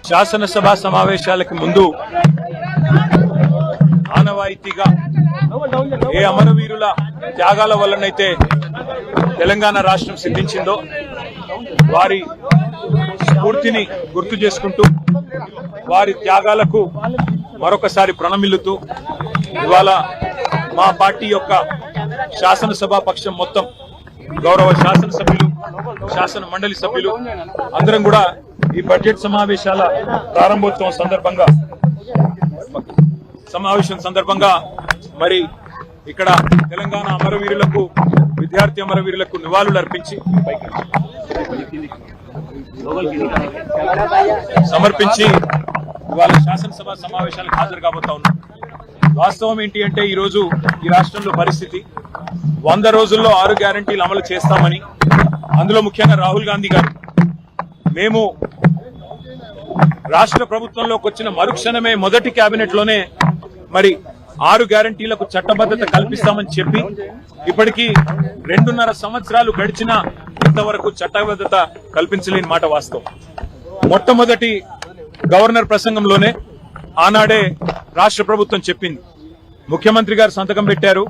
శాసనసభ సమావేశాలకు ముందు ఆనవాయితీగా ఏ అమరవీరుల త్యాగాల వల్లనైతే తెలంగాణ రాష్ట్రం సిద్ధించిందో వారి స్ఫూర్తిని గుర్తు చేసుకుంటూ వారి త్యాగాలకు మరొకసారి ప్రణమిల్లుతూ ఇవాళ మా పార్టీ యొక్క శాసనసభా పక్షం మొత్తం గౌరవ శాసనసభ్యులు శాసన మండలి సభ్యులు అందరం కూడా ఈ బడ్జెట్ సమావేశం సందర్భంగా మరి ఇక్కడ తెలంగాణ అమరవీరులకు విద్యార్థి అమరవీరులకు నివాళులు అర్పించి సమర్పించి ఇవాళ శాసనసభ సమావేశాలకు హాజరు కాబోతా ఉన్నాం. వాస్తవం ఏంటి అంటే ఈరోజు ఈ రాష్ట్రంలో పరిస్థితి 100 రోజుల్లో 6 గ్యారంటీలు అమలు చేస్తామని, అందులో ముఖ్యంగా రాహుల్ గాంధీ గారు మేము రాష్ట్ర ప్రభుత్వంలోకి వచ్చిన మరుక్షణమే మొదటి కేబినెట్ లోనే మరి 6 గ్యారంటీలకు చట్టబద్ధత కల్పిస్తామని చెప్పి ఇప్పటికీ 2.5 సంవత్సరాలు గడిచినా ఇంతవరకు చట్టబద్ధత కల్పించలేని మాట వాస్తవం. మొట్టమొదటి గవర్నర్ ప్రసంగంలోనే ఆనాడే రాష్ట్ర ప్రభుత్వం చెప్పింది. ముఖ్యమంత్రి గారు సంతకం పెట్టారు.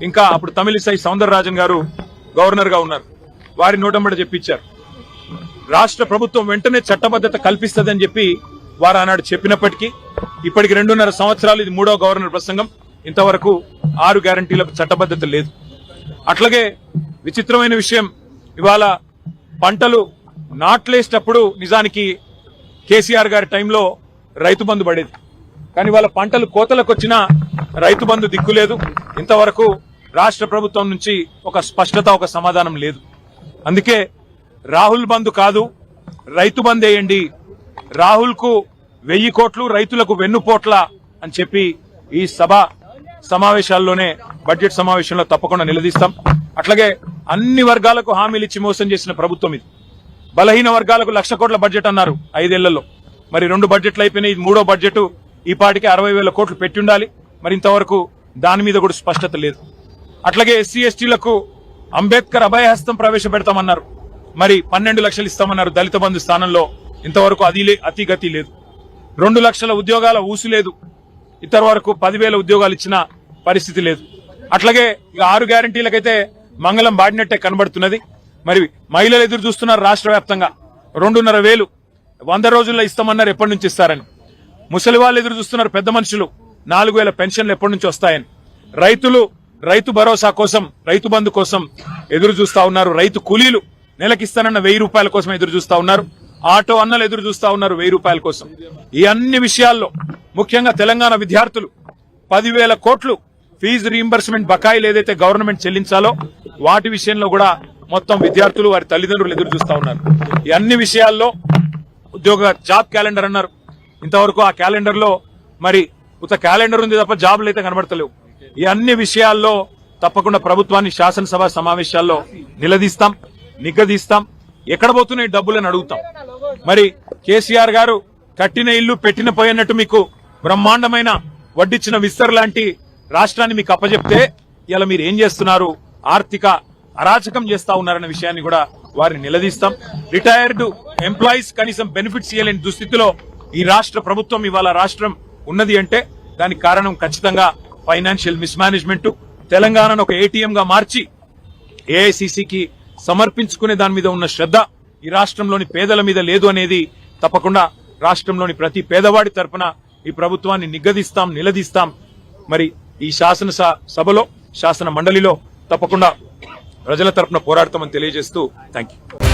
ఇంకా అప్పుడు తమిళిసై సౌందరరాజన్ గారు గవర్నర్ గా ఉన్నారు. వారి నోటంబడి చెప్పించారు. రాష్ట్ర ప్రభుత్వం వెంటనే చట్టబద్ధత కల్పిస్తుందని చెప్పి వారు ఆనాడు చెప్పినప్పటికీ ఇప్పటికి 2.5 సంవత్సరాలు ఇది 3వ గవర్నర్ ప్రసంగం. ఇంతవరకు 6 గ్యారంటీలకు చట్టబద్ధత లేదు. అట్లాగే విచిత్రమైన విషయం, ఇవాళ పంటలు నాట్లేసేటప్పుడు నిజానికి కేసీఆర్ గారి టైంలో రైతు బంధు పడేది. కానీ వాళ్ళ పంటలు కోతలకు వచ్చినా రైతు బంధు దిక్కులేదు. ఇంతవరకు రాష్ట్ర ప్రభుత్వం నుంచి ఒక స్పష్టత, ఒక సమాధానం లేదు. అందుకే రాహుల్ బంధు కాదు, రైతు బంధు వేయండి, రాహుల్ కు 1000 కోట్లు, రైతులకు వెన్నుపోట్ల అని చెప్పి ఈ సభ సమావేశాల్లోనే బడ్జెట్ సమావేశంలో తప్పకుండా నిలదీస్తాం. అట్లాగే అన్ని వర్గాలకు హామీలు ఇచ్చి మోసం చేసిన ప్రభుత్వం ఇది. బలహీన వర్గాలకు 1,00,000 కోట్ల బడ్జెట్ అన్నారు 5 ఏళ్లలో. మరి 2 బడ్జెట్లు అయిపోయినాయి. ఇది 3వ బడ్జెట్. ఈ పాటికి 60,000 కోట్లు పెట్టి ఉండాలి. మరి ఇంతవరకు దాని మీద కూడా స్పష్టత లేదు. అట్లాగే ఎస్సీ ఎస్టీలకు అంబేద్కర్ అభయహస్తం ప్రవేశపెడతామన్నారు. మరి 12 లక్షలు ఇస్తామన్నారు దళిత బంధు స్థానంలో. ఇంతవరకు అతిగతి లేదు. 2 లక్షల ఉద్యోగాల ఊసు లేదు. ఇంతవరకు 10,000 ఉద్యోగాలు ఇచ్చిన పరిస్థితి లేదు. అట్లాగే ఇక 6 గ్యారంటీలకైతే మంగళం బాడినట్టే కనబడుతున్నది. మరి మహిళలు ఎదురు చూస్తున్నారు. రాష్ట్ర వ్యాప్తంగా 2,500 100 రోజుల్లో ఇస్తామన్నారు. ఎప్పటి నుంచి ఇస్తారని. ముసలి వాళ్ళు ఎదురు చూస్తున్నారు. పెద్ద మనుషులు 4,000 పెన్షన్లు ఎప్పటి నుంచి వస్తాయని. రైతులు రైతు భరోసా కోసం, రైతు బంధు కోసం ఎదురు చూస్తా ఉన్నారు. రైతు కూలీలు నెలకిస్తానన్న 1000 రూపాయల కోసం ఎదురు చూస్తా ఉన్నారు. ఆటో అన్నలు ఎదురు చూస్తా ఉన్నారు 1000 రూపాయల కోసం. ఈ అన్ని విషయాల్లో ముఖ్యంగా తెలంగాణ విద్యార్థులు 10,000 కోట్లు ఫీజు రీయింబర్స్మెంట్ బకాయిలు ఏదైతే గవర్నమెంట్ చెల్లించాలో వాటి విషయంలో కూడా మొత్తం విద్యార్థులు, వారి తల్లిదండ్రులు ఎదురు చూస్తా ఉన్నారు. ఈ అన్ని విషయాల్లో జాబ్ క్యాలెండర్ అన్నారు. ఇంతవరకు ఆ క్యాలెండర్ లో మరి ఉత్త క్యాలెండర్ ఉంది తప్ప జాబులు అయితే కనబడతలేవు. ఈ అన్ని విషయాల్లో తప్పకుండా ప్రభుత్వాన్ని శాసనసభ సమావేశాల్లో నిలదీస్తాం, నిగ్గదీస్తాం. ఎక్కడ పోతున్నాయి డబ్బులని అడుగుతాం. మరి కేసీఆర్ గారు కట్టిన ఇల్లు పెట్టిన పోయినట్టు మీకు బ్రహ్మాండమైన వడ్డిచ్చిన విస్తర్ లాంటి రాష్ట్రాన్ని మీకు అప్పచెప్తే ఇలా మీరు ఏం చేస్తున్నారు, ఆర్థిక అరాచకం చేస్తా ఉన్నారన్న విషయాన్ని కూడా వారిని నిలదీస్తాం. రిటైర్డ్ ఎంప్లాయీస్ కనీసం బెనిఫిట్స్ ఇవ్వలేని దుస్థితిలో ఈ రాష్ట్ర ప్రభుత్వం ఇవాళ రాష్ట్రం ఉన్నది అంటే దానికి కారణం ఖచ్చితంగా ఫైనాన్షియల్ మిస్మేనేజ్మెంట్. తెలంగాణను ఒక ఏటీఎం గా మార్చి ఏఐసిసికి సమర్పించుకునే దాని మీద ఉన్న శ్రద్ధ ఈ రాష్ట్రంలోని పేదల మీద లేదు అనేది తప్పకుండా రాష్ట్రంలోని ప్రతి పేదవాడి తరపున ఈ ప్రభుత్వాన్ని నిగ్గదీస్తాం, నిలదీస్తాం. మరి ఈ శాసనసభలో, శాసన మండలిలో తప్పకుండా ప్రజల తరపున పోరాడతామని తెలియజేస్తూ థ్యాంక్ యూ.